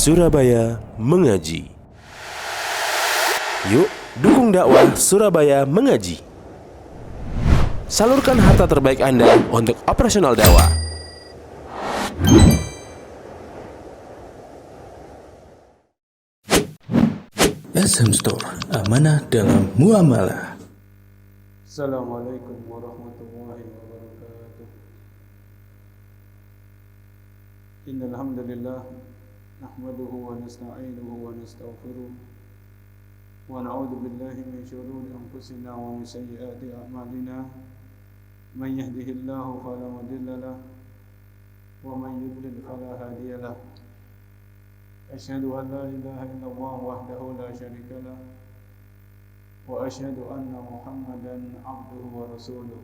Surabaya Mengaji. Yuk, dukung dakwah Surabaya Mengaji. Salurkan harta terbaik Anda untuk operasional dakwah. SM Store, amanah dalam muamalah. Assalamualaikum warahmatullahi wabarakatuh. Innal hamdalillah nahmaduhu wa nasta'inuhu wa nastaghfiruh wa na'udzu billahi min shururi anfusina wa min sayyiati a'malina. Man yahdihillahu fala mudilla lahu wa man yudlil fala hadiya lahu. Asyhadu an la ilaha illallah wahdahu la syarika lahu wa asyhadu anna Muhammadan abduhu wa rasuluh.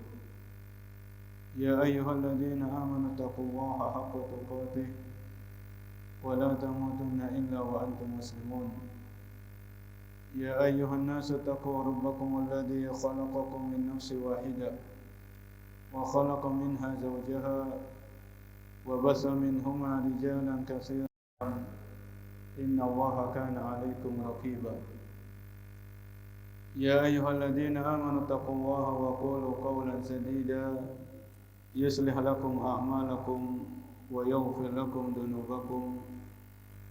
Ya ayyuhalladzina amanu taqullaha haqqa tuqatih wa la tamutunna illa wa antum muslimun. Ya ayyuhan nasu taqu rabbakum alladzi khalaqakum min nafsin wahidah wa khalaqa minha zawjaha wa bassa minhuma rijalan katsiran inna Allaha kana 'alaikum raqiba. Ya ayyuhalladzina amanu taqullaha wa qulu qawlan sadida yuslih lakum a'malakum wa yaghfir lakum dhunubakum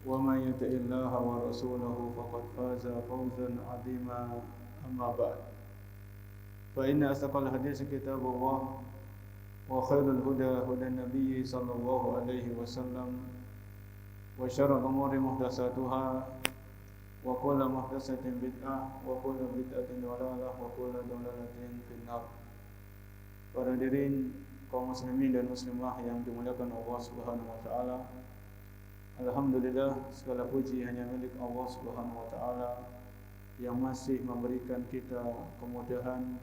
wa may yuti'illaha wa rasulahu faqad faza fawzan 'azima. Amma ba'd. Fa inna asdaqal hadits kitabullah wa khairul huda hudan nabiy sallallahu alaihi wasallam wa syarrul umuri muhdatsatuha wa kullu muhdatsatin bid'ah wa kullu bid'atin dhalalah wa kullu dhalalatin finnar. Para hadirin kaum muslimin dan muslimah yang dimuliakan Allah Subhanahu wa taala. Alhamdulillah, segala puji hanya milik Allah Subhanahu wa taala yang masih memberikan kita kemudahan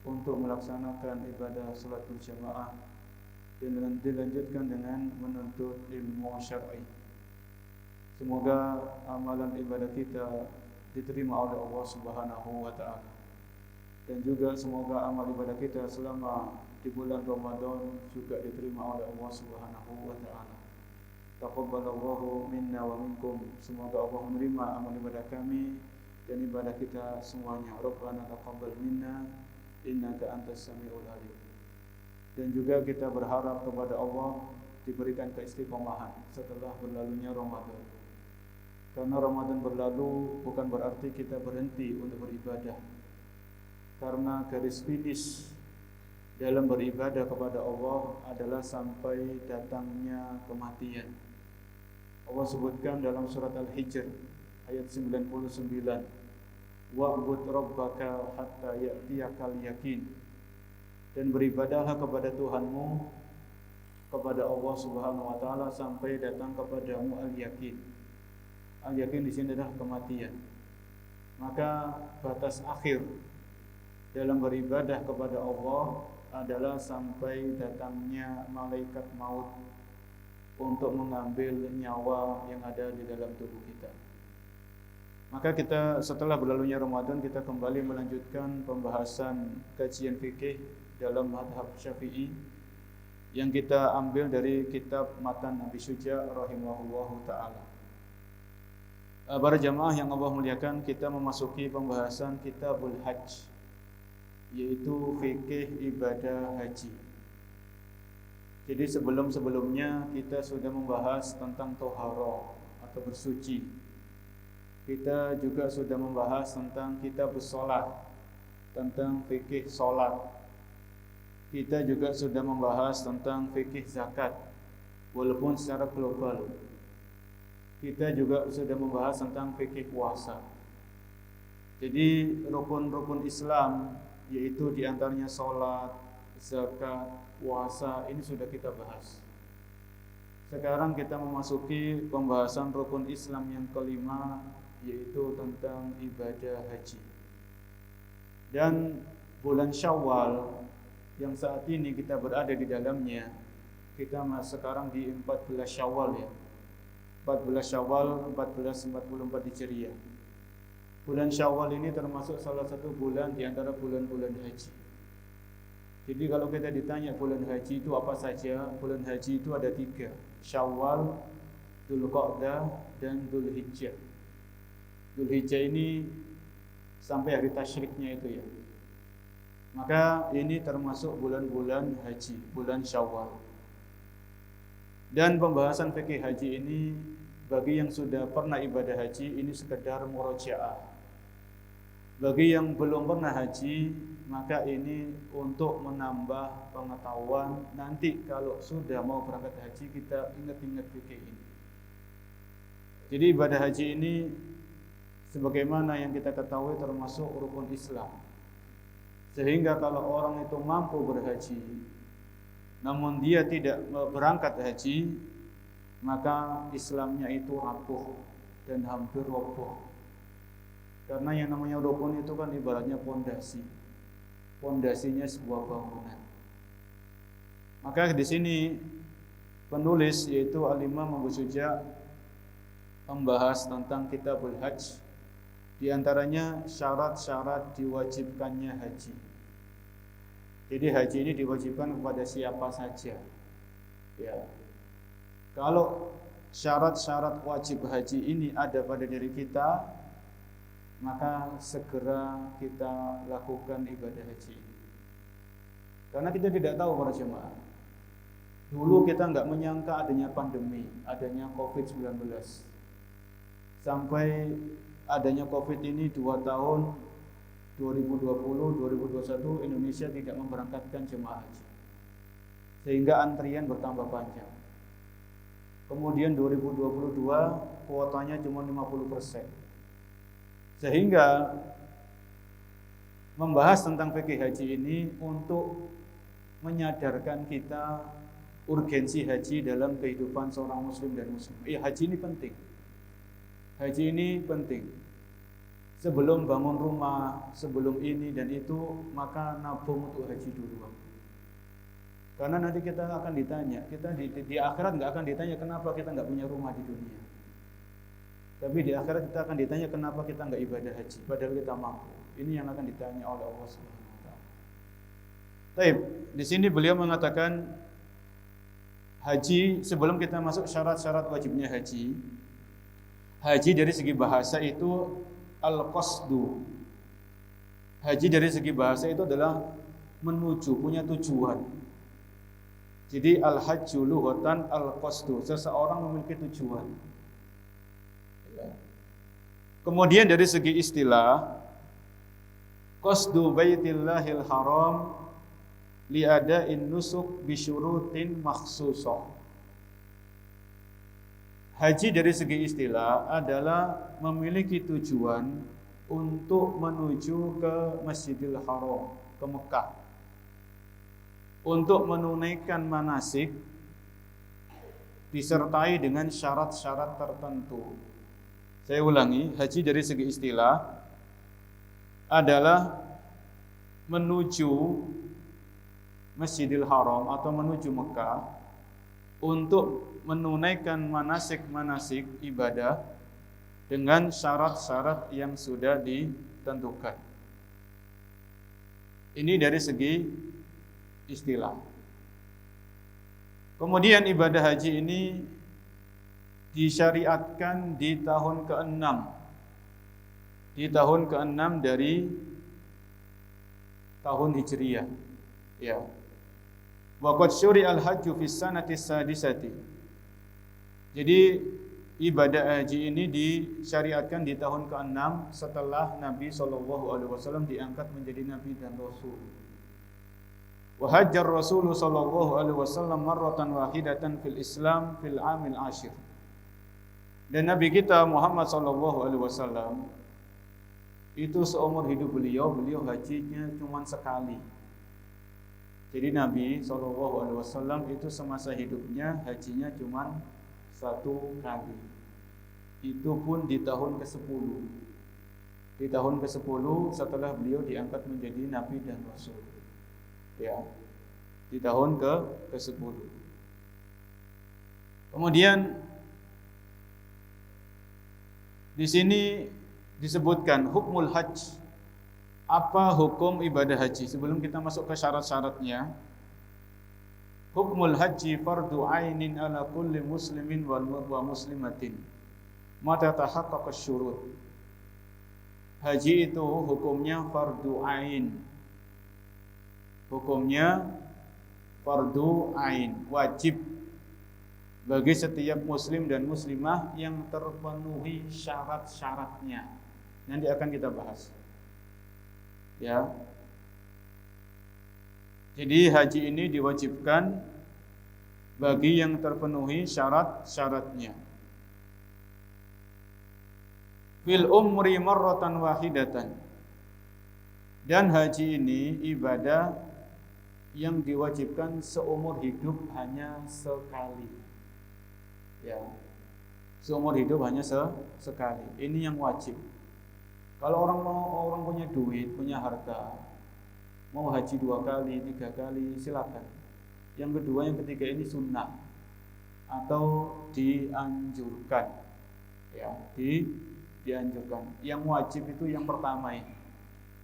untuk melaksanakan ibadah salat berjamaah dan dilanjutkan dengan menuntut ilmu syar'i. Semoga amalan ibadah kita diterima oleh Allah Subhanahu wa taala. Dan juga semoga amal ibadah kita selama di bulan Ramadan juga diterima oleh Allah Subhanahu wa taala. Taqabbalallahu minna wa minkum. Semoga Allah menerima amal ibadah kami dan ibadah kita semuanya. Rabbana taqabbal minna innaka antas samiul alim. Dan juga kita berharap kepada Allah diberikan keistiqomahan setelah berlalunya Ramadan. Karena Ramadan berlalu bukan berarti kita berhenti untuk beribadah. Karena garis finish dalam beribadah kepada Allah adalah sampai datangnya kematian. Allah sebutkan dalam surat Al-Hijr ayat 99, wa'bud rabbaka hatta ya'tiyakal yakin. Dan beribadahlah kepada Tuhanmu, kepada Allah Subhanahu wa taala sampai datang kepadamu al-yakin. Al-yakin di sini adalah kematian. Maka batas akhir dalam beribadah kepada Allah adalah sampai datangnya malaikat maut untuk mengambil nyawa yang ada di dalam tubuh kita. Maka kita setelah berlalunya Ramadan, kita kembali melanjutkan pembahasan kajian fikih dalam mazhab Syafi'i yang kita ambil dari kitab Matan Abi Syuja rahimahullahu taala. Para jamaah yang Allah muliakan, kita memasuki pembahasan Kitabul Hajj, yaitu fikih ibadah haji. Jadi sebelumnya kita sudah membahas tentang toharo atau bersuci. Kita juga sudah membahas tentang kitab sholat, tentang fikih sholat. Kita juga sudah membahas tentang fikih zakat, walaupun secara global. Kita juga sudah membahas tentang fikih puasa. Jadi rukun-rukun Islam, yaitu diantaranya sholat, zakat, puasa, ini sudah kita bahas. Sekarang kita memasuki pembahasan rukun Islam yang kelima, yaitu tentang ibadah haji. Dan bulan Syawal yang saat ini kita berada di dalamnya, kita sekarang di 14 Syawal ya. 14 Syawal 1444 Hijriah. Bulan Syawal ini termasuk salah satu bulan di antara bulan-bulan haji. Jadi kalau kita ditanya bulan haji itu apa saja, bulan haji itu ada 3, Syawal, Dzulqa'dah dan Dzulhijjah. Dzulhijjah ini sampai hari tasyriknya itu ya. Maka ini termasuk bulan-bulan haji, bulan Syawal. Dan pembahasan fikih haji ini bagi yang sudah pernah ibadah haji ini sekedar murojaah. Bagi yang belum pernah haji, maka ini untuk menambah pengetahuan. Nanti kalau sudah mau berangkat haji, kita ingat-ingat fikih ini. Jadi ibadah haji ini sebagaimana yang kita ketahui termasuk rukun Islam. Sehingga kalau orang itu mampu berhaji, namun dia tidak berangkat haji, maka Islamnya itu rapuh dan hampir roboh. Karena yang namanya rukun itu kan ibaratnya pondasi. Pondasinya sebuah bangunan. Maka di sini penulis yaitu Al-Imam Abu Syuja membahas tentang Kitabul Hajj. Di antaranya syarat-syarat diwajibkannya haji. Jadi haji ini diwajibkan kepada siapa saja. Ya. Kalau syarat-syarat wajib haji ini ada pada diri kita, maka segera kita lakukan ibadah haji. Karena kita tidak tahu para jemaah. Dulu kita nggak menyangka adanya pandemi, adanya COVID-19. Sampai adanya COVID ini 2 tahun 2020-2021 Indonesia tidak memberangkatkan jemaah haji. Sehingga antrian bertambah panjang. Kemudian 2022 kuotanya cuma 50%. Sehingga membahas tentang fikih haji ini untuk menyadarkan kita urgensi haji dalam kehidupan seorang muslim dan muslim. Haji ini penting. Haji ini penting. Sebelum bangun rumah, sebelum ini dan itu, maka nabung untuk haji dulu. Karena nanti kita akan ditanya, kita di akhirat nggak akan ditanya kenapa kita nggak punya rumah di dunia. Tapi di akhirat kita akan ditanya kenapa kita nggak ibadah haji, padahal kita mampu. Ini yang akan ditanya oleh Allah Subhanahu wa taala. Baik, di sini beliau mengatakan haji, sebelum kita masuk syarat-syarat wajibnya haji. Haji dari segi bahasa itu al-qasdu. Haji dari segi bahasa itu adalah menuju, punya tujuan. Jadi al-hajju lughatan al-qasdu, seseorang memiliki tujuan. Kemudian dari segi istilah, qasdu baitillahil haram li'ada'in nusuk bisyurutin makhsusah. Haji dari segi istilah adalah memiliki tujuan untuk menuju ke Masjidil Haram, ke Mekah, untuk menunaikan manasik disertai dengan syarat-syarat tertentu. Saya ulangi, haji dari segi istilah adalah menuju Masjidil Haram atau menuju Mekah untuk menunaikan manasik-manasik ibadah dengan syarat-syarat yang sudah ditentukan. Ini dari segi istilah. Kemudian ibadah haji ini disyariatkan di tahun ke-6. Di tahun ke-6 dari tahun Hijriyah. Ya. Wa qad syuri'al hajju fis sanati sadisati. Jadi ibadah haji ini disyariatkan di tahun ke-6 setelah Nabi SAW diangkat menjadi Nabi dan Rasul. Wa hajjar Rasul SAW marratan wahidatan fil Islam fil amil ashir. Dan Nabi kita Muhammad SAW itu seumur hidup beliau hajinya cuma sekali. Jadi Nabi SAW itu semasa hidupnya hajinya cuma 1 kali. Itu pun di tahun ke-10. Di tahun ke-10 setelah beliau diangkat menjadi Nabi dan Rasul. Ya. Di tahun ke-10. Kemudian di sini disebutkan hukmul hajj. Apa hukum ibadah haji? Sebelum kita masuk ke syarat-syaratnya, hukmul haji fardu ainin ala kulli muslimin wa muslimatin mata tahaqqaqa syurut. Haji itu hukumnya fardu ain. Hukumnya fardu ain, wajib bagi setiap muslim dan muslimah yang terpenuhi syarat-syaratnya. Nanti akan kita bahas. Ya. Jadi haji ini diwajibkan bagi yang terpenuhi syarat-syaratnya. Fil umri marratan wahidatan. Dan haji ini ibadah yang diwajibkan seumur hidup hanya sekali. Ya. Seumur hidup hanya sekali. Ini yang wajib. Kalau orang punya duit, punya harta, mau haji 2 kali, 3 kali, silakan. Yang kedua, yang ketiga ini sunnah atau dianjurkan. Ya, dianjurkan. Yang wajib itu yang pertama ini.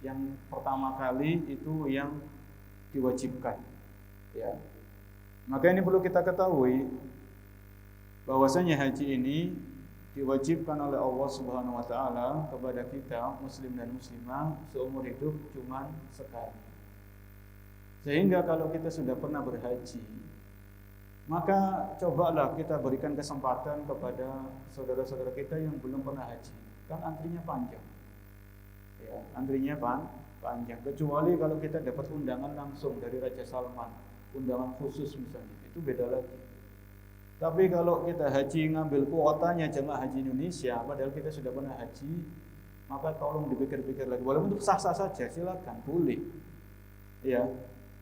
Yang pertama kali itu yang diwajibkan. Ya. Maka ini perlu kita ketahui bahwasanya haji ini diwajibkan oleh Allah Subhanahu wa taala kepada kita muslim dan muslimah seumur hidup cuma sekali. Sehingga kalau kita sudah pernah berhaji, maka cobalah kita berikan kesempatan kepada saudara-saudara kita yang belum pernah haji. Kan antrinya panjang. Ya, antrinya panjang. Kecuali kalau kita dapat undangan langsung dari Raja Salman, undangan khusus misalnya, itu beda lagi. Tapi kalau kita haji ngambil kuotanya jemaah haji Indonesia, padahal kita sudah pernah haji, maka tolong dipikir-pikir lagi. Walaupun itu sah-sah saja, silakan, boleh. Ya,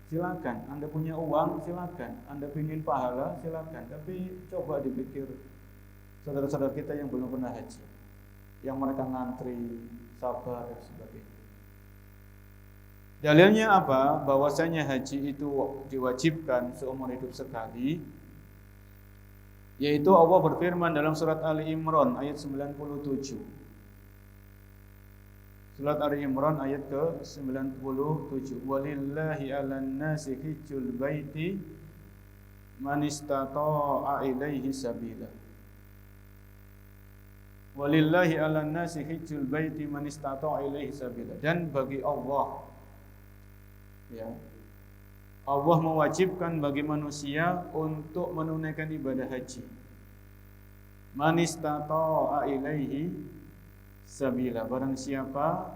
silakan. Anda punya uang, silakan. Anda ingin pahala, silakan. Tapi coba dipikir saudara-saudara kita yang belum pernah haji, yang mereka ngantri, sabar dan sebagainya. Dalilnya apa? Bahwasanya haji itu diwajibkan seumur hidup sekali. Yaitu Allah berfirman dalam surat Ali Imran ayat 97. Surat Ali Imran ayat ke-97. Walillahi 'alan nasi hijjul baiti man istata'a ilaihi sabila. Walillahi 'alan nasi hijjul baiti man istata'a ilaihi sabila. Dan bagi Allah, ya, Allah mewajibkan bagi manusia untuk menunaikan ibadah haji. Man istata'a ilaihi sabila, barang siapa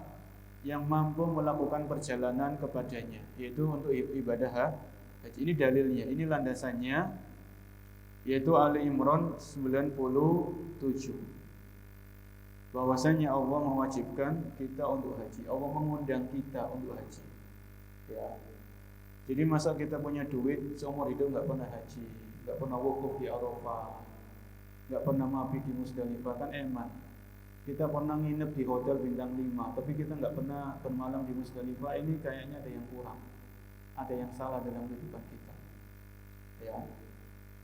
yang mampu melakukan perjalanan kepadanya, yaitu untuk ibadah haji. Ini dalilnya, ini landasannya, yaitu Ali Imran 97. Bahwasanya Allah mewajibkan kita untuk haji. Allah mengundang kita untuk haji. Ya. Jadi masa kita punya duit seumur hidup nggak pernah haji, nggak pernah wukuf di Arafah, nggak pernah mabit di Musdalifah, kan eman. Kita pernah nginep di hotel bintang 5, tapi kita nggak pernah bermalam di Musdalifah. Ini kayaknya ada yang kurang, ada yang salah dalam kehidupan kita. Ya,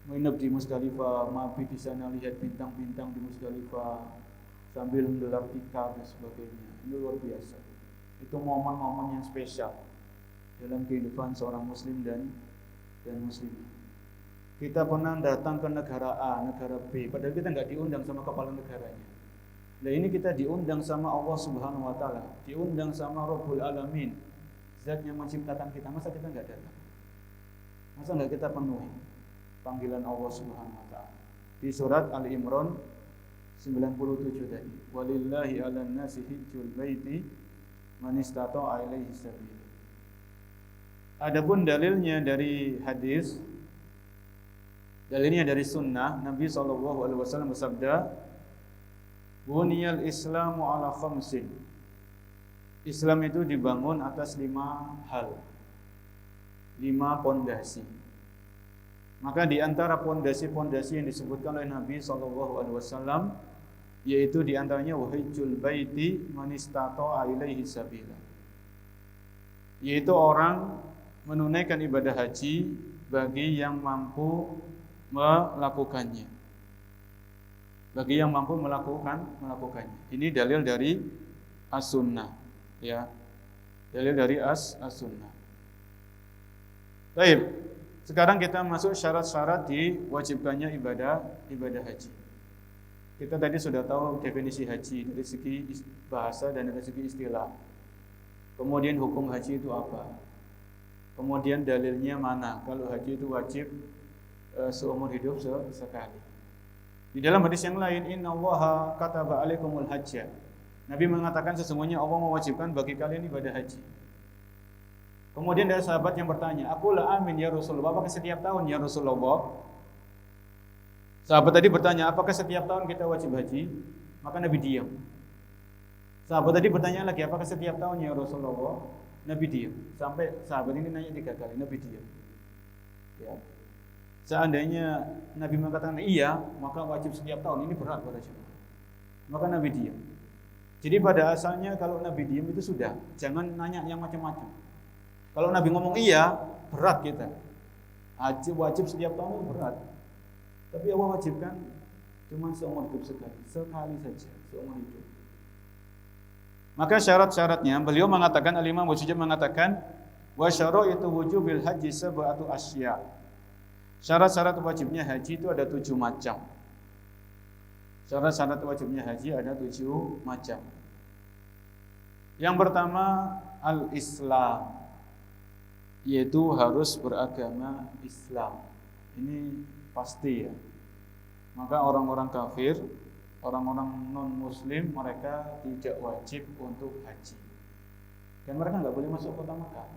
nginep di Musdalifah, mabit di sana, lihat bintang-bintang di Musdalifah, sambil menggelar tikar dan sebagainya. Ini luar biasa. Itu momen-momen yang spesial dalam kehidupan seorang muslim dan muslimah. Kita pernah datang ke negara A, negara B, padahal kita nggak diundang sama kepala negaranya. Nah ini kita diundang sama Allah Subhanahu wa taala, diundang sama Rabbul Alamin, Zat yang menciptakan kita. Masa kita nggak datang? Masa nggak kita penuhi panggilan Allah Subhanahu wa taala? Di surat Ali Imran 97 tadi. Walillahi 'alan nasi hijjul baiti man istata'a ilaihi sabila. Adapun dalilnya dari hadis, dalilnya dari sunnah, Nabi SAW bersabda, Buniyal Islamu ala khamsin. Islam itu dibangun atas 5 hal, 5 pondasi. Maka di antara pondasi-pondasi yang disebutkan oleh Nabi SAW, yaitu di antaranya wahijjul baiti man istata'a ilaihi sabila, yaitu orang menunaikan ibadah haji bagi yang mampu melakukannya. Bagi yang mampu melakukannya. Ini dalil dari as-sunnah, ya. Dalil dari as-sunnah. Baik. Sekarang kita masuk syarat-syarat diwajibkannya ibadah haji. Kita tadi sudah tahu definisi haji dari segi bahasa dan dari segi istilah. Kemudian hukum haji itu apa? Kemudian dalilnya mana? Kalau haji itu wajib seumur hidup sekali. Di dalam hadis yang lain, innallaha kataba alaikumul hajja. Nabi mengatakan sesungguhnya Allah mewajibkan bagi kalian ibadah haji. Kemudian ada sahabat yang bertanya, "Aqula amin ya Rasulullah, apakah setiap tahun ya Rasulullah?" Sahabat tadi bertanya, "Apakah setiap tahun kita wajib haji?" Maka Nabi diam. Sahabat tadi bertanya lagi, "Apakah setiap tahun ya Rasulullah?" Nabi diam. Sampai sahabat ini nanya 3 kali, Nabi diam. Ya. Seandainya Nabi mengatakan iya, maka wajib setiap tahun, ini berat pada jemaah. Maka Nabi diam. Jadi pada asalnya kalau Nabi diam itu sudah, jangan nanya yang macam-macam. Kalau Nabi ngomong iya, berat kita. Haji wajib setiap tahun berat. Tapi Allah wajibkan cuma seumur hidup sekali saja, seumur hidup. Maka syarat-syaratnya, beliau mengatakan, Al-Imam Wajidah mengatakan, wa syaraitu wujubil haji sab'atu asya. Syarat-syarat wajibnya haji itu ada 7 macam. Syarat-syarat wajibnya haji ada 7 macam. Yang pertama, al-Islam, yaitu harus beragama Islam. Ini pasti ya. Maka orang-orang kafir, orang-orang non-muslim, mereka tidak wajib untuk haji. Dan mereka nggak boleh masuk kota Makkah.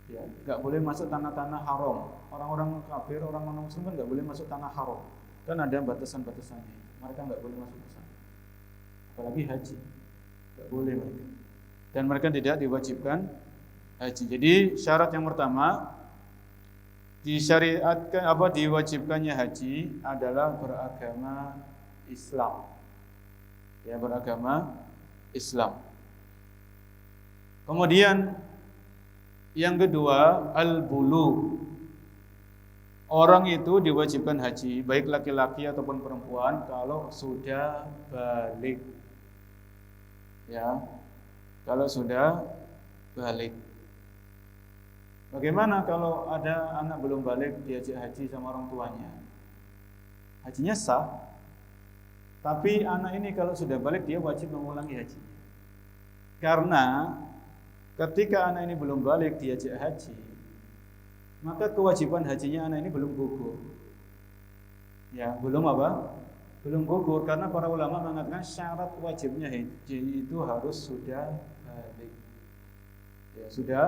Ya, nggak boleh masuk tanah-tanah haram. Orang-orang kafir, orang non-muslim kan nggak boleh masuk tanah haram. Dan ada batasan-batasannya. Mereka nggak boleh masuk ke sana. Apalagi haji, nggak boleh mereka. Dan mereka tidak diwajibkan haji. Jadi syarat yang pertama disyariatkan diwajibkannya haji adalah beragama Islam. Ya, beragama Islam. Kemudian yang kedua, al-bulugh. Orang itu diwajibkan haji, baik laki-laki ataupun perempuan, kalau sudah balik. Ya, kalau sudah balik. Bagaimana kalau ada anak belum balik diajak haji sama orang tuanya? Hajinya sah, tapi anak ini kalau sudah balik dia wajib mengulangi haji. Karena ketika anak ini belum balik diajak haji, maka kewajiban hajinya anak ini belum gugur. Ya, belum apa? Belum gugur, karena para ulama mengatakan syarat wajibnya haji itu harus sudah balik. Ya, sudah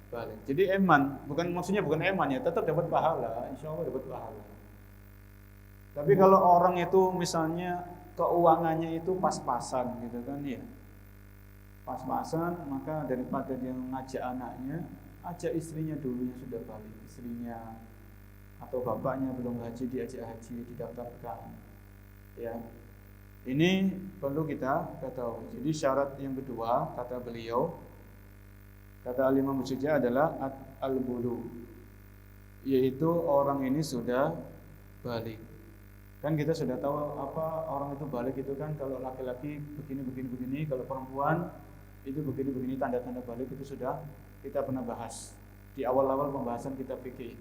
balik. Jadi maksudnya bukan eman ya, tetap dapat pahala, insya Allah dapat pahala. Tapi kalau orang itu misalnya keuangannya itu pas-pasan gitu kan ya, pas-pasan, maka daripada dia ngajak anaknya, ajak istrinya dulu yang sudah balik, istrinya atau bapaknya belum haji diajak haji, didaftarkan. Ya, ini perlu kita ketahui. Jadi syarat yang kedua kata beliau, kata Al-Imam Wajidah adalah al-bulugh, yaitu orang ini sudah balik. Kan kita sudah tahu apa orang itu balik itu kan, kalau laki-laki begini, kalau perempuan itu begini, tanda-tanda balik itu sudah kita pernah bahas di awal-awal pembahasan kitab fikih.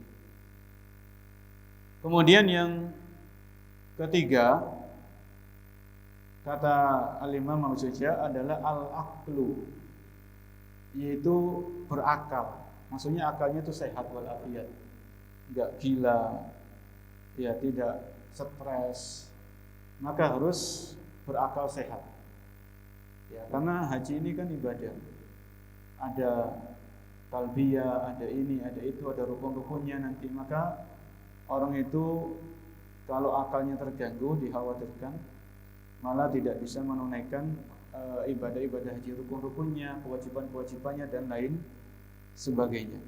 Kemudian yang ketiga kata Al-Imam Wajidah adalah al-aqlu, yaitu berakal. Maksudnya akalnya itu sehat walafiat, enggak gila, ya tidak stres, maka harus berakal sehat. Ya, karena haji ini kan ibadah. Ada talbiyah, ada ini, ada itu, ada rukun-rukunnya nanti. Maka orang itu kalau akalnya terganggu, dikhawatirkan malah tidak bisa menunaikan ibadah-ibadah haji, rukun-rukunnya, kewajiban-kewajibannya dan lain sebagainya.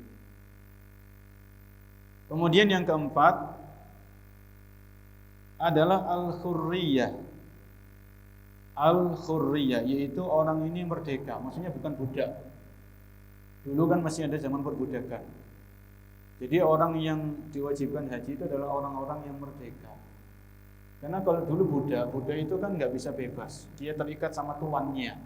Kemudian yang keempat adalah al-hurriyah. Al-hurriyah yaitu orang ini merdeka, maksudnya bukan budak. Dulu kan masih ada zaman perbudakan. Jadi orang yang diwajibkan haji itu adalah orang-orang yang merdeka. Karena kalau dulu budak itu kan nggak bisa bebas, dia terikat sama tuannya.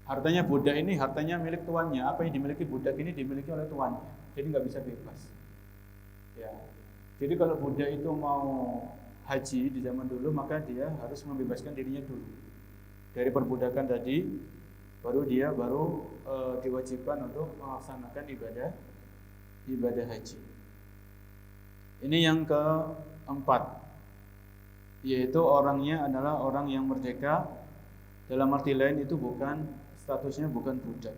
Hartanya budak ini hartanya milik tuannya, apa yang dimiliki budak ini dimiliki oleh tuannya, jadi nggak bisa bebas. Ya. Jadi kalau Buddha itu mau haji di zaman dulu, maka dia harus membebaskan dirinya dulu dari perbudakan tadi, baru dia diwajibkan untuk melaksanakan ibadah haji. Ini yang keempat, yaitu orangnya adalah orang yang merdeka. Dalam arti lain itu statusnya bukan budak.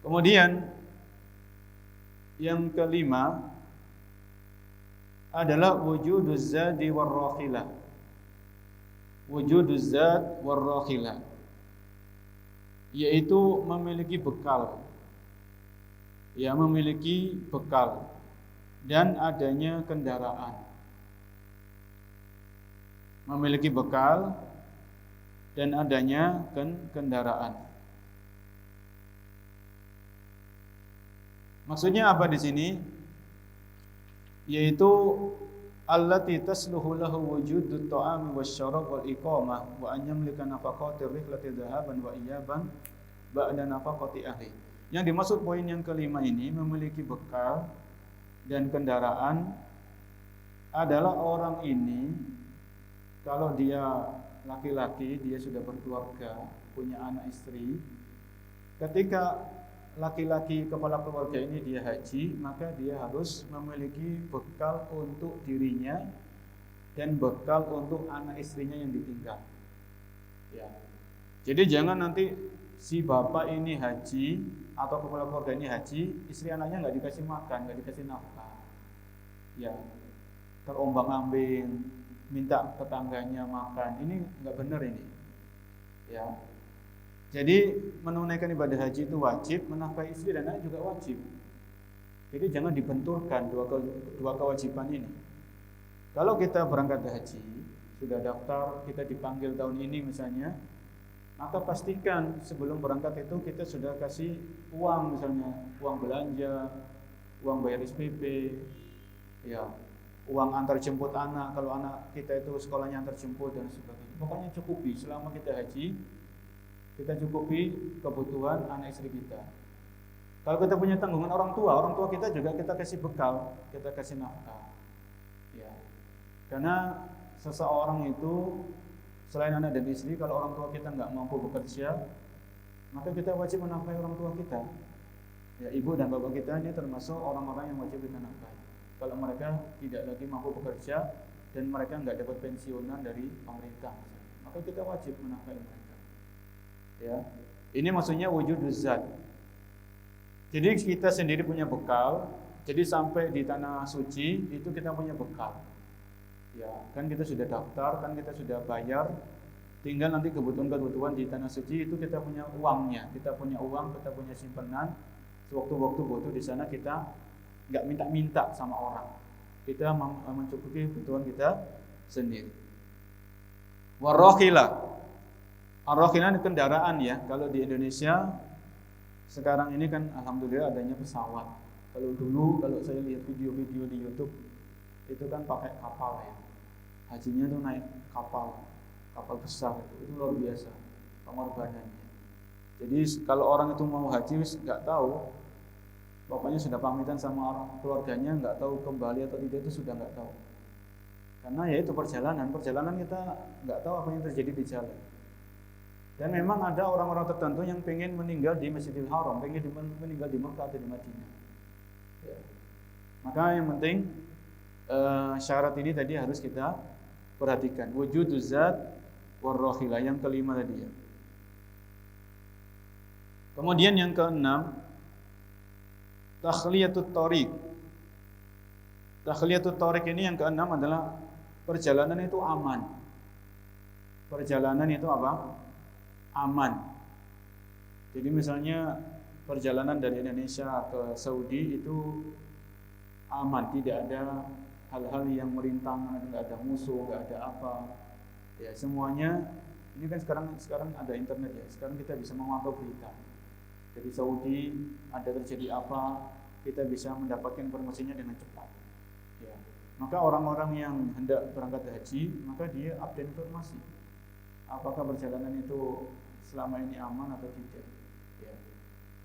Kemudian yang kelima adalah wujuduz zadi warrahilah. Wujuduz zad warrahilah, yaitu memiliki bekal. Ya, memiliki bekal dan adanya kendaraan. Memiliki bekal dan adanya kendaraan. Maksudnya apa di sini? Yaitu allati tasluhu lahu wujudut ta'ami wasyarab wal iqamah wa an yamlika nafaqati rihlati dhahaban wa iyaban ba'da nafaqati ahli. Yang dimaksud poin yang kelima ini, memiliki bekal dan kendaraan, adalah orang ini kalau dia laki-laki, dia sudah berkeluarga, punya anak istri. Ketika laki-laki kepala keluarga ini dia haji, maka dia harus memiliki bekal untuk dirinya dan bekal untuk anak istrinya yang ditinggal. Ya. Jadi jangan nanti si bapak ini haji atau kepala keluarga ini haji, istri anaknya nggak dikasih makan, nggak dikasih nafkah. Ya, terombang-ambing, minta tetangganya makan. Ini nggak benar ini. Ya. Jadi menunaikan ibadah haji itu wajib, menafkahi istri dan anak juga wajib. Jadi jangan dibenturkan dua kewajiban ini. Kalau kita berangkat haji, sudah daftar, kita dipanggil tahun ini misalnya, maka pastikan sebelum berangkat itu kita sudah kasih uang, misalnya uang belanja, uang bayar SPP, ya, uang antar jemput anak kalau anak kita itu sekolahnya antar jemput dan sebagainya. Pokoknya cukupi selama kita haji. Kita cukupi kebutuhan anak istri kita. Kalau kita punya tanggungan orang tua kita juga kita kasih bekal, kita kasih nafkah. Ya. Karena seseorang itu selain anak dan istri, kalau orang tua kita nggak mampu bekerja, maka kita wajib menafkahi orang tua kita. Ya, ibu dan bapak kita ini termasuk orang-orang yang wajib kita nafkahi. Kalau mereka tidak lagi mampu bekerja dan mereka nggak dapat pensiunan dari pemerintah, maka kita wajib menafkahi mereka. Ya, ini maksudnya wujuduz zat. Jadi kita sendiri punya bekal. Jadi sampai di tanah suci itu kita punya bekal. Ya, kan kita sudah daftar, kan kita sudah bayar. Tinggal nanti kebutuhan-kebutuhan di tanah suci itu kita punya uangnya. Kita punya uang, kita punya simpanan. Sewaktu-waktu butuh di sana kita nggak minta-minta sama orang. Kita mencukupi kebutuhan kita sendiri. Warrohilah. Ar-rahilah kendaraan ya. Kalau di Indonesia sekarang ini kan alhamdulillah adanya pesawat. Kalau dulu kalau saya lihat video-video di YouTube itu kan pakai kapal ya. Hajinya tuh naik kapal besar itu luar biasa pengorbanannya. Jadi kalau orang itu mau haji nggak tahu, pokoknya sudah pamitan sama orang keluarganya, nggak tahu kembali atau tidak itu sudah nggak tahu. Karena ya itu perjalanan kita nggak tahu apa yang terjadi di jalan. Dan memang ada orang-orang tertentu yang pengen meninggal di Masjidil Haram, pengen meninggal di Mekah atau di Madinah. Ya. Maka yang penting syarat ini tadi harus kita perhatikan. Wujuduz zat warrahilah, yang kelima tadi ya. Kemudian yang keenam, takhliyatut thariq. Takhliyatut thariq ini yang keenam adalah perjalanan itu aman. Perjalanan itu apa? Aman. Jadi misalnya perjalanan dari Indonesia ke Saudi itu aman, tidak ada hal-hal yang merintang, tidak ada musuh, tidak ada apa. Ya, semuanya ini kan sekarang ada internet ya. Sekarang kita bisa memantau berita. Dari Saudi ada terjadi apa, kita bisa mendapatkan informasinya dengan cepat. Ya. Maka orang-orang yang hendak berangkat haji, maka dia update informasi. Apakah perjalanan itu selama ini aman atau tidak? Ya.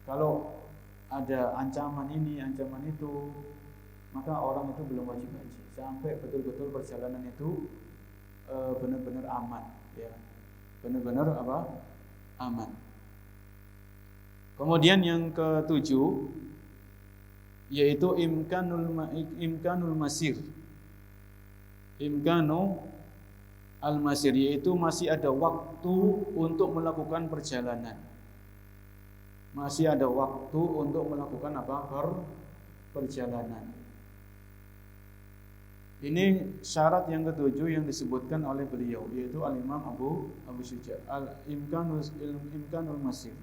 Kalau ada ancaman ini, ancaman itu, maka orang itu belum wajib haji sampai betul-betul perjalanan itu benar-benar aman, ya, benar-benar aman. Kemudian yang ketujuh yaitu imkanul masir. Imkanu al-masir yaitu masih ada waktu untuk melakukan perjalanan. Masih ada waktu untuk melakukan perjalanan. Ini syarat yang ketujuh yang disebutkan oleh beliau, yaitu Al-Imam Abu Syuja, imkanul masir,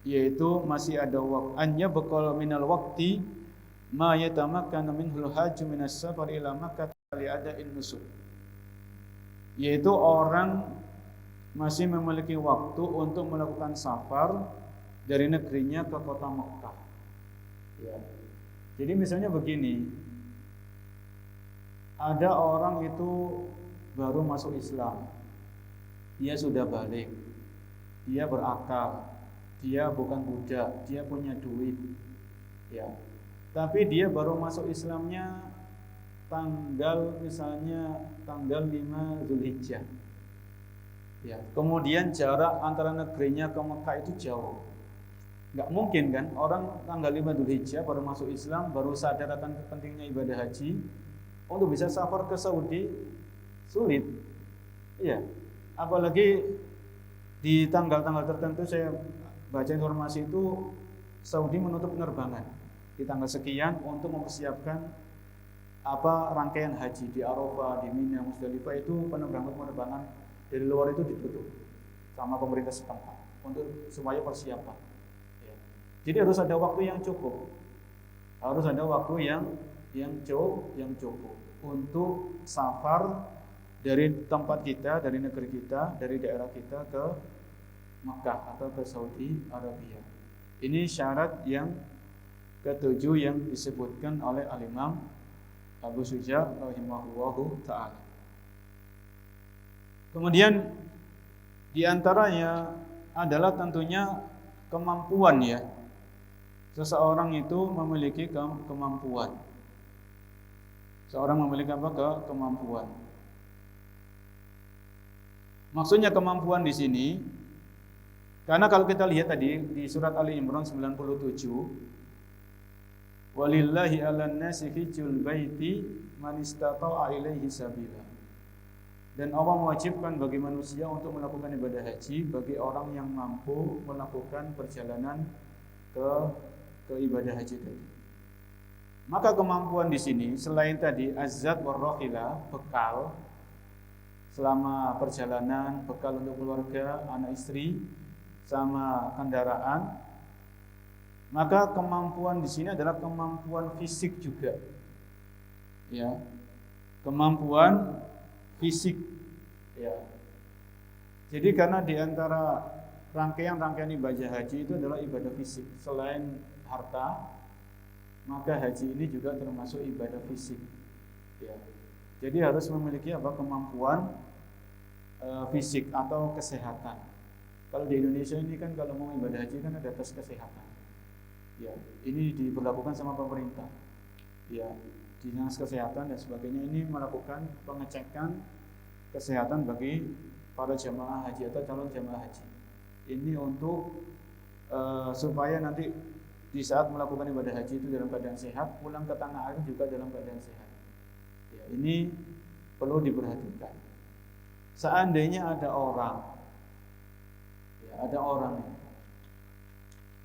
yaitu masih ada waktu, anya bakal minal wakti ma yatamakkanu minhul hajj minas safar ila Makkah li ada'in nusuk, yaitu orang masih memiliki waktu untuk melakukan safar dari negerinya ke kota Mekah, ya. Jadi misalnya begini, ada orang itu baru masuk Islam, dia sudah balik, dia berakal, dia bukan budak, dia punya duit, ya. Tapi dia baru masuk Islamnya misalnya tanggal 5 Zulhijjah, ya. Kemudian jarak antara negerinya ke Mekah itu jauh. Nggak mungkin kan orang tanggal 5 Zulhijjah baru masuk Islam, baru sadar akan pentingnya ibadah haji, untuk bisa safar ke Saudi sulit, iya. Apalagi di tanggal-tanggal tertentu, saya baca informasi itu Saudi menutup penerbangan di tanggal sekian untuk mempersiapkan rangkaian haji di Arafah, di Mina, Musdalifah, itu penerbangan dari luar itu ditutup sama pemerintah setempat untuk supaya persiapan, ya. Jadi harus ada waktu yang cukup, harus ada waktu yang cukup untuk safar dari tempat kita, dari negeri kita, dari daerah kita ke Makkah atau ke Saudi Arabia. Ini syarat yang ketujuh yang disebutkan oleh Al-Imam Abu Syuja rahimahullahu ta'ala. Kemudian diantaranya adalah tentunya kemampuan, ya. Seseorang itu memiliki kemampuan. Seorang memiliki kemampuan. Maksudnya kemampuan di sini, karena kalau kita lihat tadi di surat Ali Imran 97, walillahi 'alan nasi hijjul baiti man istata'a ilaihi sabila. Dan Allah mewajibkan bagi manusia untuk melakukan ibadah haji bagi orang yang mampu melakukan perjalanan ke ibadah haji tadi. Maka kemampuan di sini selain tadi azzat warrohila, bekal selama perjalanan, bekal untuk keluarga, anak istri, sama kendaraan, maka kemampuan di sini adalah kemampuan fisik juga, ya, kemampuan fisik, ya. Jadi karena di antara rangkaian ibadah haji itu adalah ibadah fisik, selain harta, maka haji ini juga termasuk ibadah fisik, ya. Jadi harus memiliki kemampuan fisik atau kesehatan. Kalau di Indonesia ini kan kalau mau ibadah haji kan ada tes kesehatan, ya. Ini diberlakukan sama pemerintah, ya. Dinas kesehatan dan sebagainya ini melakukan pengecekan kesehatan bagi para jamaah haji atau calon jamaah haji. Ini untuk supaya nanti di saat melakukan ibadah haji itu dalam keadaan sehat, pulang ke tanah air juga dalam keadaan sehat, ya. Ini perlu diperhatikan. Seandainya ada orang, ya,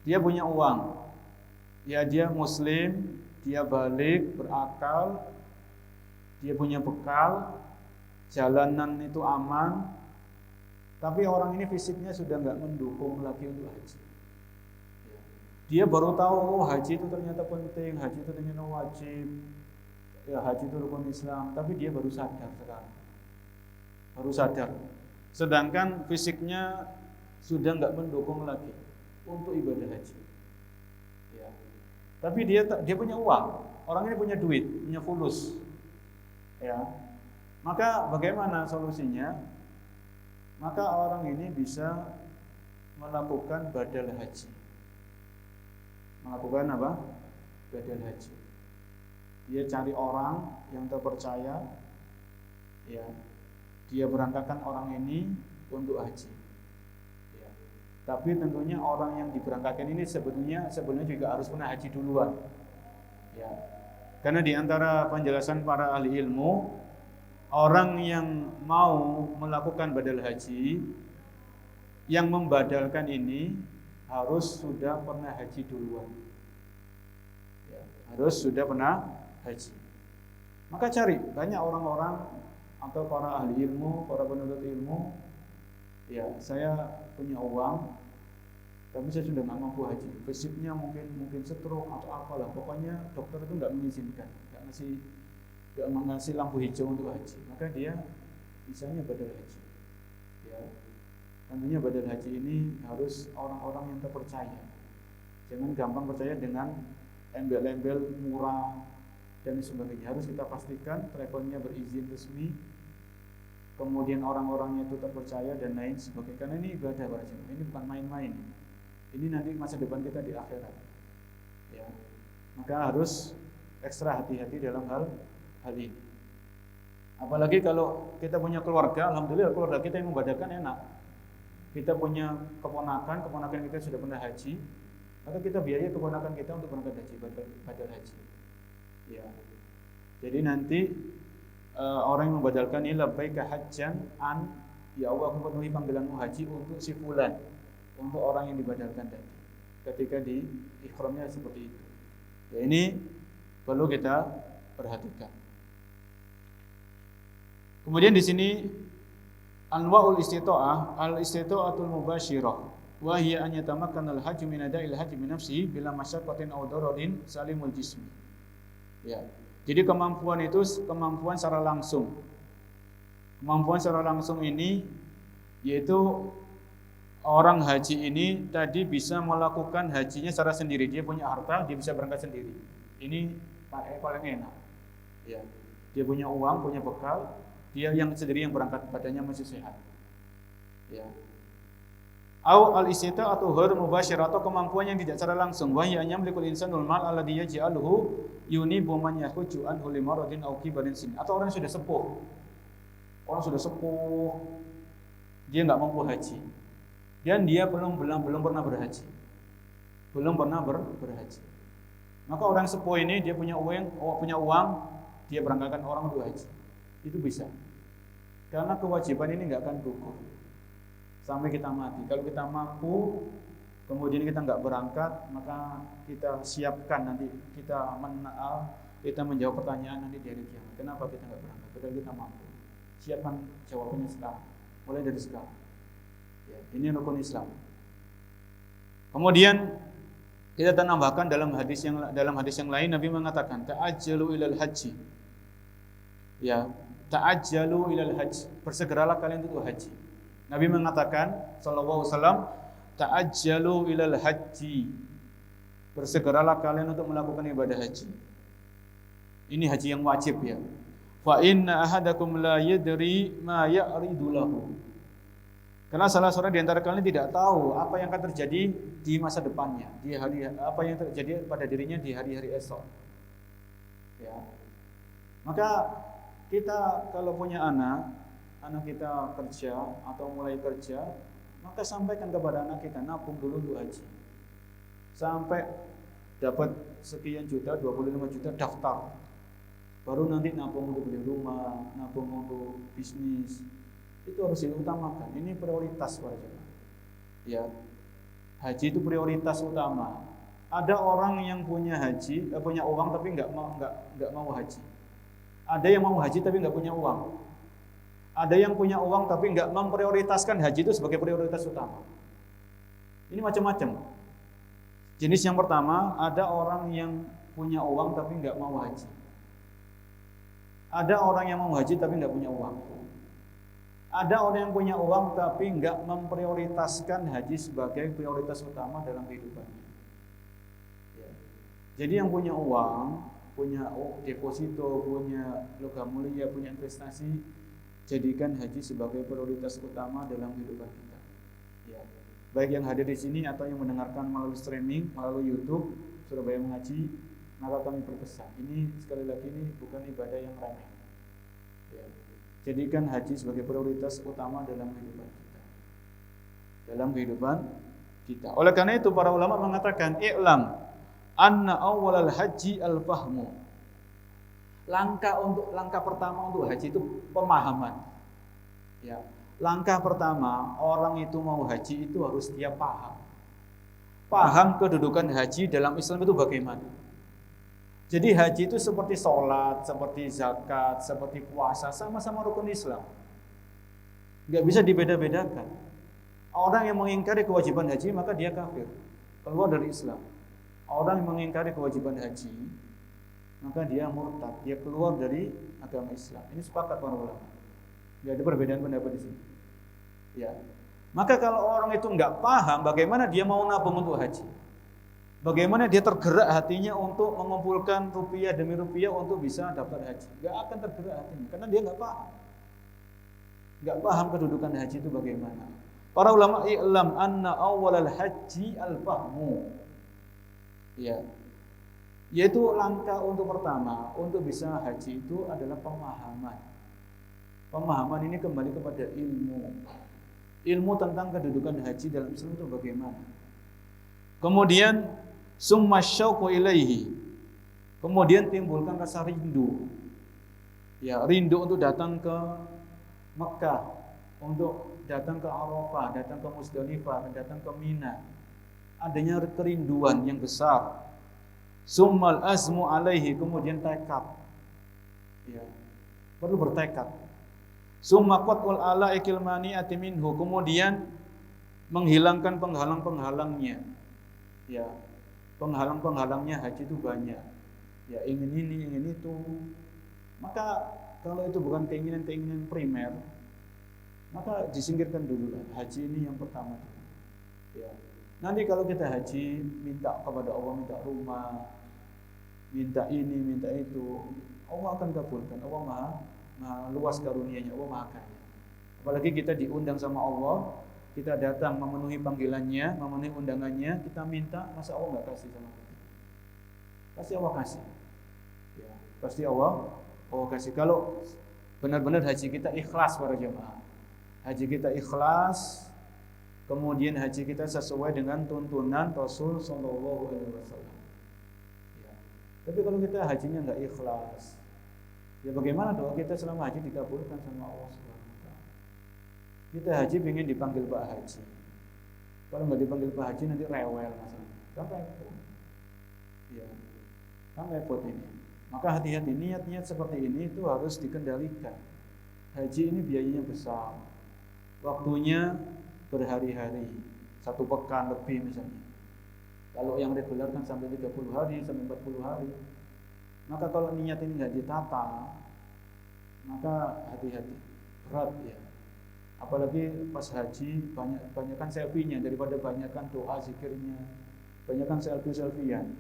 dia punya uang, ya, dia muslim, dia balik, berakal, dia punya bekal, jalanan itu aman, tapi orang ini fisiknya sudah nggak mendukung lagi untuk haji. Dia baru tahu haji itu ternyata penting, haji itu ternyata wajib, ya, haji itu rukun Islam, tapi dia baru sadar sekarang, baru sadar. Sedangkan fisiknya sudah nggak mendukung lagi untuk ibadah haji, ya. Tapi dia punya uang, orang ini punya duit, punya fulus, ya. Maka bagaimana solusinya? Maka orang ini bisa melakukan badal haji. Melakukan apa? Badal haji. Dia cari orang yang terpercaya, ya. Dia berangkatkan orang ini untuk haji. Ya. Tapi tentunya orang yang diberangkatkan ini sebetulnya juga harus pernah haji duluan. Ya. Karena di antara penjelasan para ahli ilmu, orang yang mau melakukan badal haji, yang membadalkan ini harus sudah pernah haji duluan. Ya, harus sudah pernah haji. Maka cari banyak orang-orang atau para ahli ilmu, para penuntut ilmu. Ya, saya punya uang, tapi saya sudah nggak mampu haji. Fisiknya mungkin stroke atau apalah. Pokoknya dokter itu nggak mengizinkan, nggak ngasih lampu hijau untuk haji. Maka dia misalnya badal haji. Ya, tentunya badal haji ini harus orang-orang yang terpercaya. Jangan gampang percaya dengan embel-embel murah dan sebagainya. Harus kita pastikan travelnya berizin resmi, kemudian orang-orangnya itu terpercaya dan lain sebagainya. Karena ini ibadah para jemaah, ini bukan main-main. Ini nanti masa depan kita di akhirat. Ya, maka harus ekstra hati-hati dalam hal ini. Apalagi kalau kita punya keluarga, alhamdulillah keluarga kita yang membadalkan enak. Kita punya keponakan kita sudah pernah haji, maka kita biayai keponakan kita untuk berangkat haji, badal haji. Ya. Jadi nanti orang yang membadalkan ini labbaika hajjan an, ya Allah aku penuhi panggilanmu haji untuk si fulan, untuk orang yang dibadalkan tadi. Ketika di ihramnya seperti itu. Ya, ini perlu kita perhatikan. Kemudian di sini anwa'ul istita'ah, al-istita'atul mubasyirah wa hiya an yatamakkana al-hajj min ada'il hajj bi nafsihi bila masyaqqatin aw dararin salimul jismi. Ya. Jadi kemampuan itu kemampuan secara langsung. Kemampuan secara langsung ini yaitu orang haji ini tadi bisa melakukan hajinya secara sendiri. Dia punya harta, dia bisa berangkat sendiri. Ini paling enak. Ya. Dia punya uang, punya bekal, dia yang sendiri yang berangkat, badannya masih sehat. Ya. Au al-istita' atau ghairu mubasyir, atau kemampuan yang tidak secara langsung. Wa hiya yamlikul insanul mal alladhi yaj'aluhu yunibu man yakhju anhu limaradin aw kibarin sin. Atau orang sudah sepuh. Orang sudah sepuh, dia enggak mampu haji. Dan dia belum pernah berhaji. Belum pernah berhaji. Maka orang sepuh ini dia punya uang, dia berangkatkan orang untuk haji. Itu bisa. Karena kewajiban ini enggak akan gugur sampai kita mati. Kalau kita mampu, kemudian kita enggak berangkat, maka kita siapkan nanti kita menjawab pertanyaan nanti di hari kiamat. Kenapa kita enggak berangkat? Padahal kita mampu. Siapkan jawabannya sekarang. Mulai dari sekarang. Ya, ini rukun Islam. Kemudian kita tambahkan dalam hadis yang lain Nabi mengatakan ta'ajjalu ilal haji. Ya, ta'ajjalu ilal haji. Bersegeralah kalian untuk haji. Nabi mengatakan sallallahu alaihi wasallam ta'ajjalu ilal haji. Bersegeralah kalian untuk melakukan ibadah haji. Ini haji yang wajib ya. Fa inna ahadakum la yadri ma ya'ridu lahu. Karena salah seorang di antara kalian tidak tahu apa yang akan terjadi di masa depannya, apa yang terjadi pada dirinya di hari-hari esok. Ya. Maka kita kalau punya anak kita kerja atau mulai kerja, maka sampaikan kepada anak kita, nabung dulu untuk haji. Sampai dapat sekian juta, 25 juta daftar. Baru nanti nabung untuk beli rumah, nabung untuk bisnis. Itu harus diutamakan. Ini prioritas para jemaah. Ya. Haji itu prioritas utama. Ada orang yang punya uang tapi enggak mau haji. Ada yang mau haji tapi enggak punya uang. Ada yang punya uang tapi enggak memprioritaskan haji itu sebagai prioritas utama. Ini macam-macam. Jenis yang pertama, ada orang yang punya uang tapi enggak mau haji. Ada orang yang mau haji tapi enggak punya uang. Ada orang yang punya uang tapi enggak memprioritaskan haji sebagai prioritas utama dalam kehidupannya. Ya. Jadi yang punya uang, punya deposito, punya logam mulia, punya investasi, jadikan haji sebagai prioritas utama dalam kehidupan kita. Ya. Baik yang hadir di sini atau yang mendengarkan melalui streaming, melalui YouTube Surabaya Mengaji, Maka kami berpesan, ini sekali lagi ini bukan ibadah yang remeh. Ya. Jadikan haji sebagai prioritas utama dalam kehidupan kita. Dalam kehidupan kita. Oleh karena itu para ulama mengatakan, i'lam anna awwalal haji al-fahmu. Langkah pertama untuk haji itu pemahaman. Ya. Langkah pertama orang itu mau haji itu harus dia paham. Paham kedudukan haji dalam Islam itu bagaimana. Jadi haji itu seperti sholat, seperti zakat, seperti puasa, sama-sama rukun Islam. Gak bisa dibeda-bedakan. Orang yang mengingkari kewajiban haji maka dia kafir, keluar dari Islam. Orang yang mengingkari kewajiban haji maka dia murtad, dia keluar dari agama Islam. Ini sepakat para ulama. Gak ada perbedaan pendapat di sini. Ya. Maka kalau orang itu nggak paham bagaimana dia mau nabung untuk haji, bagaimana dia tergerak hatinya untuk mengumpulkan rupiah demi rupiah untuk bisa daftar haji, nggak akan tergerak hatinya karena dia nggak paham kedudukan haji itu bagaimana. Para ulama i'lam anna awwalal haji al-fahmu. Ya. Yaitu langkah untuk pertama untuk bisa haji itu adalah pemahaman. Pemahaman ini kembali kepada ilmu. Ilmu tentang kedudukan haji dalam Islam itu bagaimana. Kemudian summa syauqu ilaihi. Kemudian timbulkan rasa rindu. Ya, rindu untuk datang ke Mekah, untuk datang ke Arafah, datang ke Muzdalifah, datang ke Mina. Adanya kerinduan yang besar. Summal azmu alaihi, kemudian tekad. Ya, perlu bertekad. Summa qat'ul alaikil mani'ati minhu, kemudian menghilangkan penghalang-penghalangnya. Ya, penghalang-penghalangnya haji itu banyak. Ya, ingin ini, ingin itu. Maka kalau itu bukan keinginan-keinginan primer, maka disingkirkan dulu lah. Haji ini yang pertama. Ya. Nanti kalau kita haji, minta kepada Allah, minta rumah, minta ini, minta itu, Allah akan kabulkan. Allah maha luas karunia-Nya, Allah maha kaya. Apalagi kita diundang sama Allah, kita datang memenuhi panggilannya, memenuhi undangannya, kita minta, masa Allah nggak kasih sama kita? Pasti Allah kasih. Ya, pasti Allah kasih. Kalau benar-benar haji kita ikhlas para jemaah, haji kita ikhlas, kemudian haji kita sesuai dengan tuntunan Rasul Sallallahu Alaihi Wasallam. Ya. Tapi kalau kita hajinya nggak ikhlas, ya bagaimana doa kita selama haji dikabulkan sama Allah Subhanahu Wa Taala? Kita haji ingin dipanggil Pak Haji. Kalau nggak dipanggil Pak Haji nanti rewel masalah. Kan repot. Ya, kan repot ini. Maka hati-hati niat-niat seperti ini itu harus dikendalikan. Haji ini biayanya besar, waktunya berhari-hari, 1 pekan lebih misalnya. Kalau yang reguler kan sampai 30 hari, sampai 40 hari. Maka kalau niat ini nggak ditata, maka hati-hati, berat ya. Apalagi pas haji banyakkan selfie-nya daripada banyakkan doa zikirnya, banyakkan selfie-selfiean,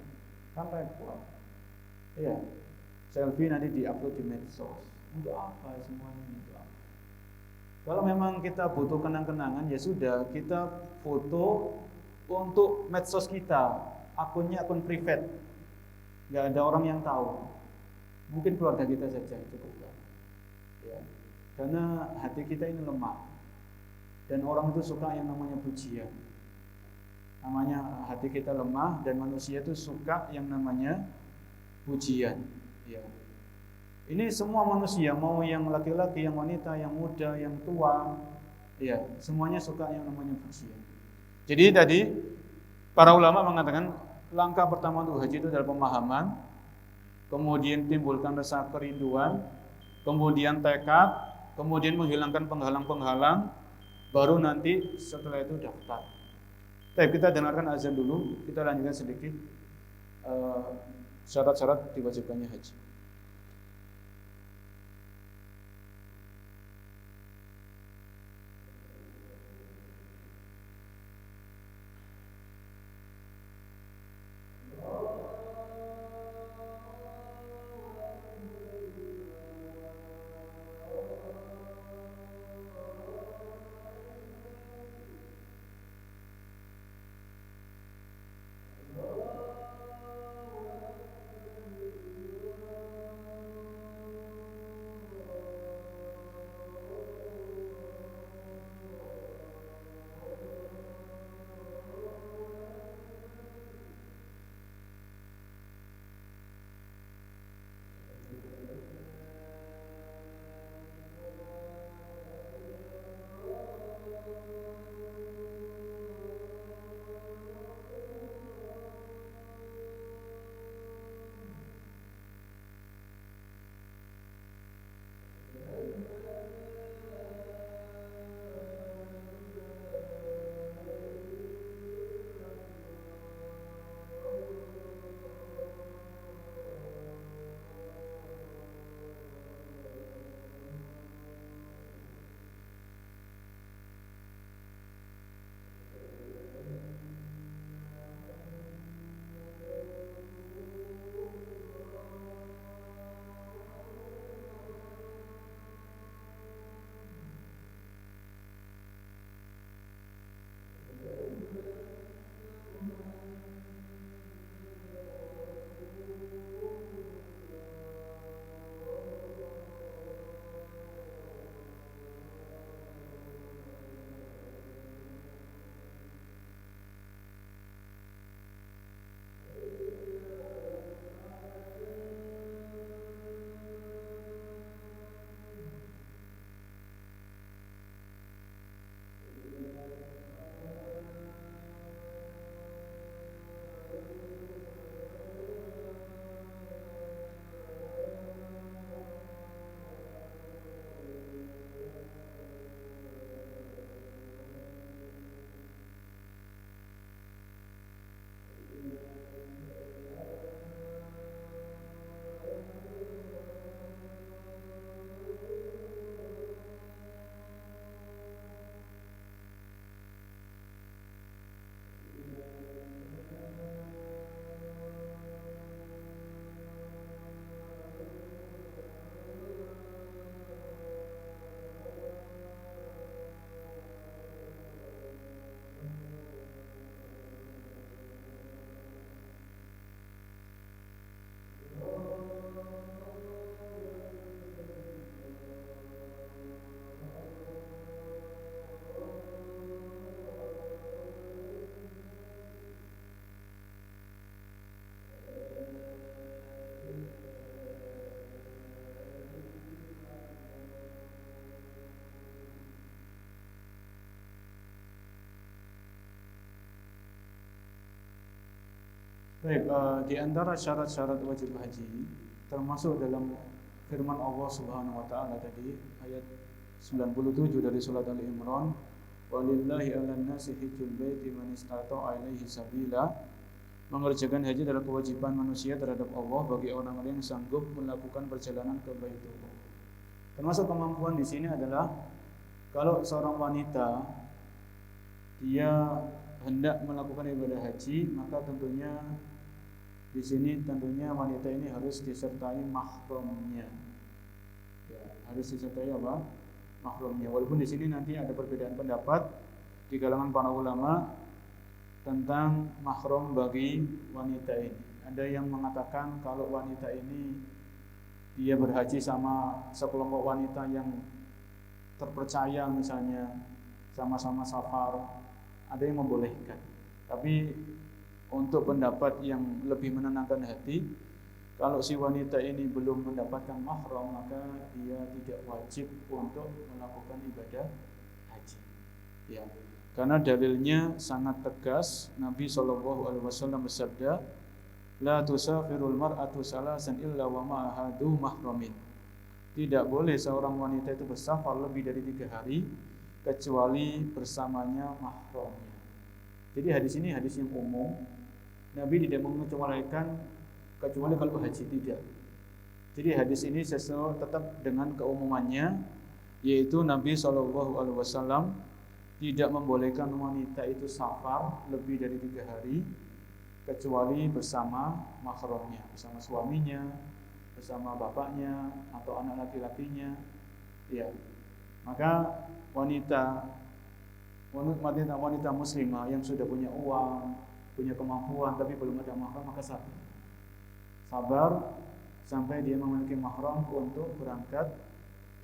kan repot. Iya, selfie nanti diupload di medsos. Untuk apa semuanya itu? Kalau memang kita butuh kenang-kenangan, ya sudah kita foto untuk medsos kita, akunnya akun private. Nggak ada orang yang tahu, mungkin keluarga kita saja cukup. Ya. Karena hati kita ini lemah, dan orang itu suka yang namanya pujian. Namanya hati kita lemah, dan manusia itu suka yang namanya pujian. Ya. Ini semua manusia, mau yang laki-laki, yang wanita, yang muda, yang tua, ya semuanya suka yang namanya pujian. Jadi tadi para ulama mengatakan langkah pertama untuk haji itu adalah pemahaman, kemudian timbulkan rasa kerinduan, kemudian tekad, kemudian menghilangkan penghalang-penghalang, baru nanti setelah itu daftar. Baik, kita dengarkan azan dulu, kita lanjutkan sedikit syarat-syarat diwajibkannya haji. Baik, di antara syarat-syarat wajib haji termasuk dalam firman Allah Subhanahu wa taala tadi ayat 97 dari surat Ali Imran, walillahi 'alan nasi hajjul baiti man istata'a ilaihi sabila. Mengerjakan haji adalah kewajiban manusia terhadap Allah bagi orang-orang yang sanggup melakukan perjalanan ke Baitullah. Termasuk kemampuan di sini adalah kalau seorang wanita dia hendak melakukan ibadah haji, maka tentunya di sini tentunya wanita ini harus disertai mahramnya. Ya, harus disertai apa? Mahramnya. Walaupun di sini nanti ada perbedaan pendapat di kalangan para ulama tentang mahram bagi wanita ini. Ada yang mengatakan kalau wanita ini dia berhaji sama sekelompok wanita yang terpercaya misalnya sama-sama safar, ada yang membolehkan. Tapi untuk pendapat yang lebih menenangkan hati, kalau si wanita ini belum mendapatkan mahram, maka dia tidak wajib untuk melakukan ibadah haji. Ya. Karena dalilnya sangat tegas. Nabi SAW bersabda, la tusafirul mar'atu salasan illa wa ma'aha du mahramin. Tidak boleh seorang wanita itu bersafar lebih dari 3 hari kecuali bersamanya mahramnya. Jadi hadis ini hadis yang umum. Nabi tidak mengecualikan kecuali kalau haji, tidak. Jadi hadis ini sesuai tetap dengan keumumannya, yaitu Nabi SAW tidak membolehkan wanita itu safar lebih dari 3 hari kecuali bersama mahramnya, bersama suaminya, bersama bapaknya atau anak laki-lakinya. Ya. Maka wanita muslimah yang sudah punya uang, punya kemampuan tapi belum ada mahram, maka sabar sampai dia memiliki mahram untuk berangkat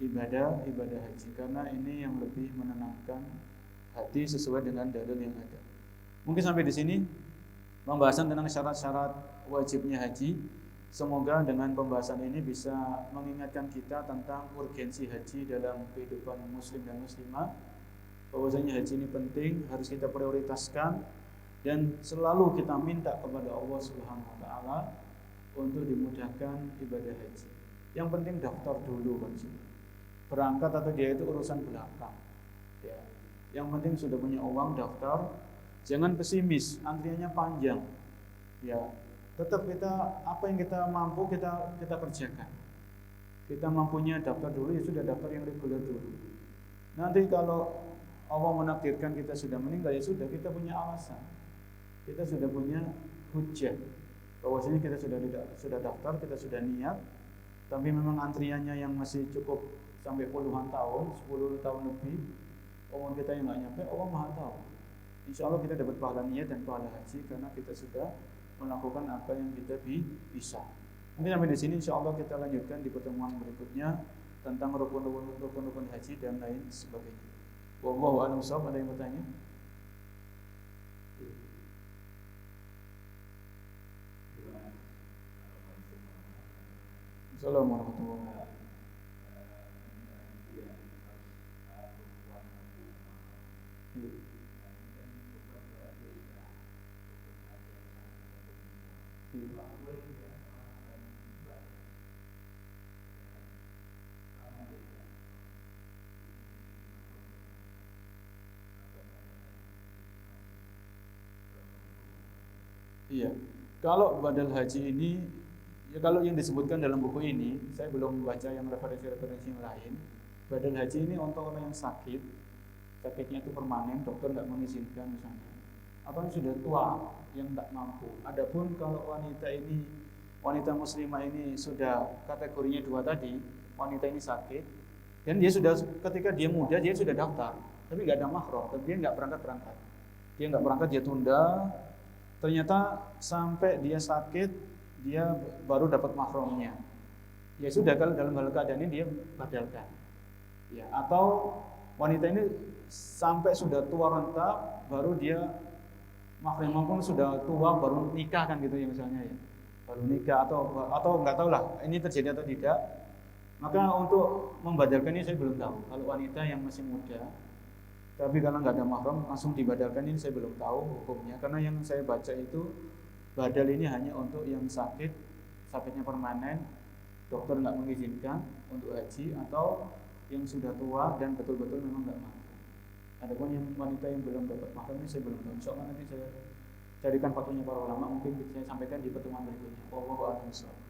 ibadah haji, karena ini yang lebih menenangkan hati sesuai dengan dalil yang ada. Mungkin sampai di sini pembahasan tentang syarat-syarat wajibnya haji. Semoga dengan pembahasan ini bisa mengingatkan kita tentang urgensi haji dalam kehidupan muslim dan muslimah. Bahwasanya haji ini penting, harus kita prioritaskan dan selalu kita minta kepada Allah Subhanahu wa taala untuk dimudahkan ibadah haji. Yang penting daftar dulu kan. Berangkat atau dia itu urusan belakang. Ya. Yang penting sudah punya uang, daftar. Jangan pesimis, antriannya panjang. Ya, tetap kita apa yang kita mampu kita kerjakan. Kita mampunya daftar dulu, ya sudah daftar yang reguler dulu. Nanti kalau Allah menakdirkan kita sudah meninggal, ya sudah, kita punya alasan. Kita sudah punya hujjah. Bahwasanya kita sudah daftar, kita sudah niat, tapi memang antriannya yang masih cukup sampai puluhan tahun, 10 tahun lebih. Umur kita yang nggak nyampe, Allah Maha tahu. Insya Allah kita dapat pahala niat dan pahala haji karena kita sudah melakukan apa yang kita bisa. Mungkin sampai di sini, insya Allah kita lanjutkan di pertemuan berikutnya tentang rukun-rukun haji dan lain sebagainya. Wallahu a'lam bishawab. Ada yang bertanya? Assalamualaikum warahmatullahi wabarakatuh. Iya, kalau badal haji ini, ya kalau yang disebutkan dalam buku ini, saya belum membaca yang referensi-referensi yang lain. Badal haji ini untuk orang yang sakit, sakitnya itu permanen, dokter nggak mengizinkan misalnya, atau yang sudah tua, yang tidak mampu. Adapun kalau wanita muslimah ini sudah kategorinya 2 tadi, wanita ini sakit, dan dia sudah ketika dia muda dia sudah daftar, tapi nggak ada mahram, tapi dia nggak berangkat, dia tunda. Ternyata sampai dia sakit, dia baru dapat mahramnya. Ya sudah, kalau dalam hal keadaan ini dia badalkan. Ya, atau wanita ini sampai sudah tua renta, baru dia mahram pun sudah tua, baru nikah kan gitu ya misalnya ya. Baru nikah atau nggak tahu lah ini terjadi atau tidak. Maka untuk membadalkan ini saya belum tahu. Kalau wanita yang masih muda, tapi karena nggak ada mahram langsung dibadalkan, ini saya belum tahu hukumnya. Karena yang saya baca itu Badal ini hanya untuk yang sakitnya permanen, dokter nggak mengizinkan untuk haji, atau yang sudah tua dan betul-betul memang nggak mampu. Adapun yang wanita yang belum dapat mahram ini saya belum tahu. Insya Allah nanti saya carikan fatwanya para ulama, mungkin saya sampaikan di pertemuan berikutnya. Wallahu a'lam bishawab.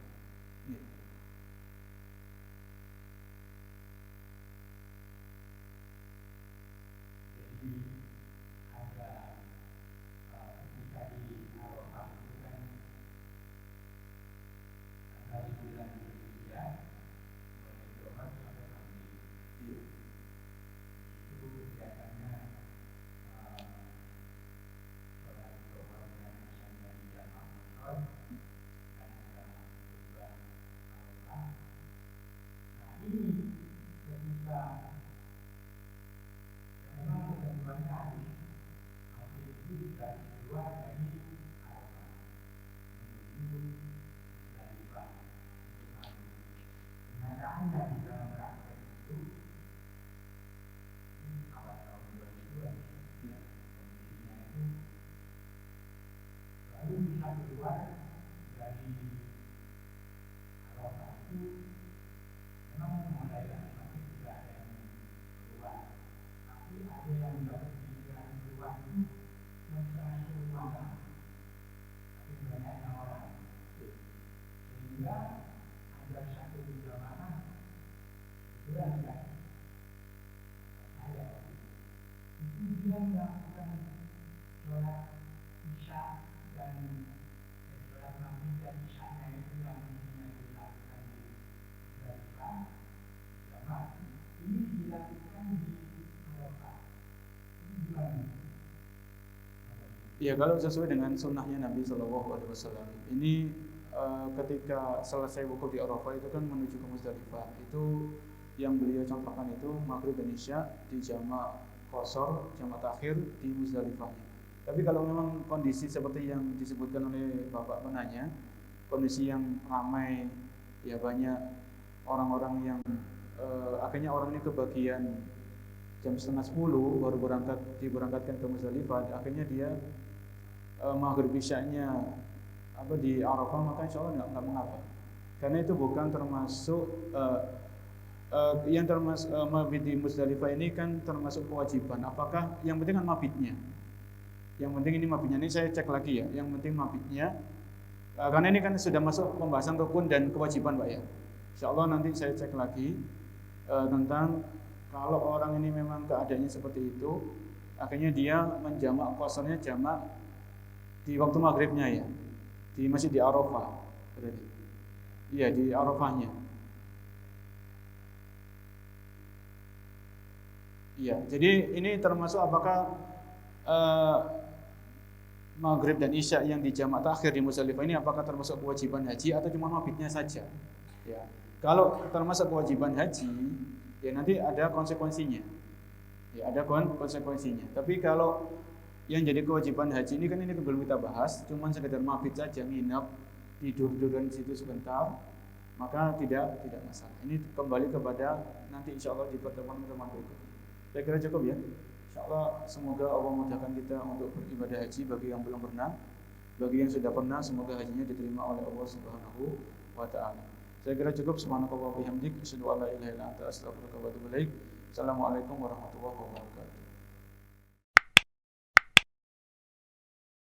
Ya, kalau sesuai dengan sunnahnya Nabi Shallallahu Alaihi Wasallam, ini ketika selesai wukuf di Arafah itu kan menuju ke Muzdalifah. Itu yang beliau contohkan itu maghrib dan isya di jamak qashar, jamak takhir di Muzdalifahnya. Tapi kalau memang kondisi seperti yang disebutkan oleh Bapak penanya, kondisi yang ramai, ya banyak orang-orang yang akhirnya orang ini kebagian jam 9:30 baru diberangkatkan ke Muzdalifah, akhirnya dia maghrib isyanya di Arafah, maka insya Allah nggak mengapa, karena itu bukan termasuk yang termasuk mabit di Muzdalifah ini kan termasuk kewajiban. Apakah yang penting kan mabitnya, yang penting ini mabitnya, ini saya cek lagi ya, yang penting mabitnya, karena ini kan sudah masuk pembahasan rukun dan kewajiban Pak ya. Insya Allah nanti saya cek lagi tentang kalau orang ini memang keadaannya seperti itu, akhirnya dia menjamak qasarnya jamak di waktu maghribnya ya, di masjid di Arafah berarti. Iya, di Arafahnya. Iya, jadi ini termasuk apakah maghrib dan isya yang di jamak takhir di Muzdalifah ini apakah termasuk kewajiban haji atau cuma mabitnya saja? Ya, kalau termasuk kewajiban haji, ya nanti ada konsekuensinya. Ya, ada konsekuensinya. Tapi kalau yang jadi kewajiban haji ini kan ini belum kita bahas, cuma sekedar mabit saja, nginap, tidur di situ sebentar, maka tidak masalah. Ini kembali kepada nanti insya Allah di pertemuan berikutnya. Saya kira cukup ya. Insya Allah semoga Allah memudahkan kita untuk beribadah haji bagi yang belum pernah, bagi yang sudah pernah semoga hajinya diterima oleh Allah Subhanahu wa taala. Saya kira cukup. Subhanakallah wa bihamdik, asyhadu an la ilaha illa anta, astaghfiruka wa atubu ilaik. Assalamualaikum warahmatullahi wabarakatuh.